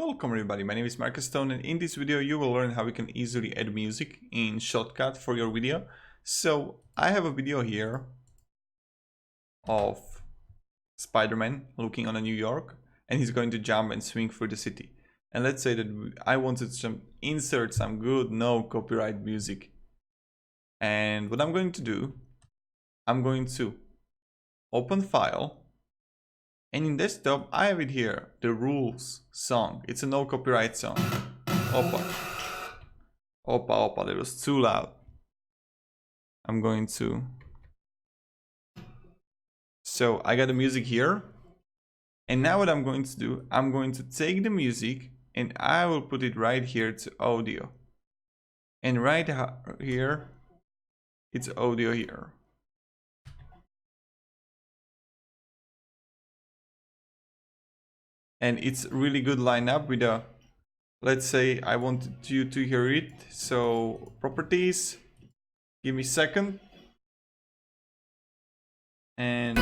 Welcome everybody, my name is Marcus Stone, and in this video you will learn how you can easily add music in ShotCut for your video. So I have a video here of Spider-Man looking on a New York, and he's going to jump and swing through the city. And let's say that I wanted to insert some good no copyright music. And what I'm going to do, I'm going to open file. And in desktop, I have it here, the rules song. It's a no copyright song. Opa, that was too loud. I'm going to. So I got the music here. And now what I'm going to do, I'm going to take the music and I will put it right here to audio. And right here, it's audio here. And it's really good lineup with a, let's say I wanted you to hear it. So properties, give me a second. And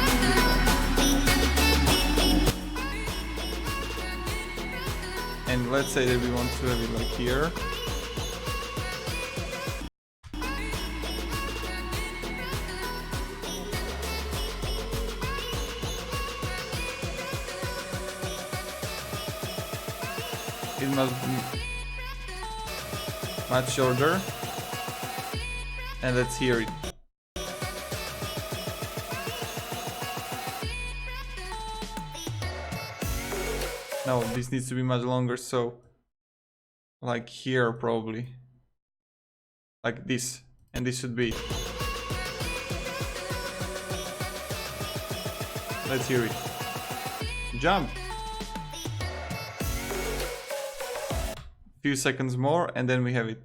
let's say that we want to have it like here. It must be much shorter, and let's hear it. No, this needs to be much longer, so like here probably, like this, and this should be it. Let's hear it. Jump. Few seconds more and then we have it.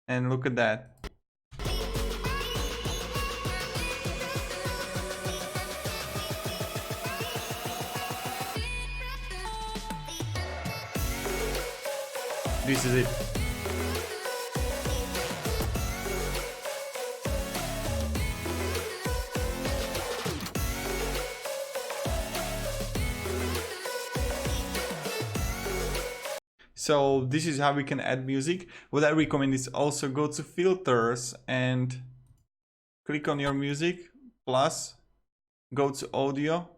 And look at that. This is it. So this is how we can add music. What I recommend is also go to filters and click on your music, plus go to audio,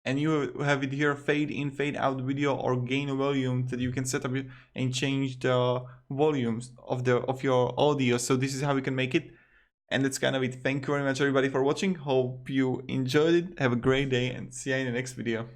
and you have it here, fade in, fade out video or gain volume, that you can set up and change the volumes of your audio. So this is how we can make it. And that's kind of it. Thank you very much everybody for watching. Hope you enjoyed it. Have a great day and see you in the next video.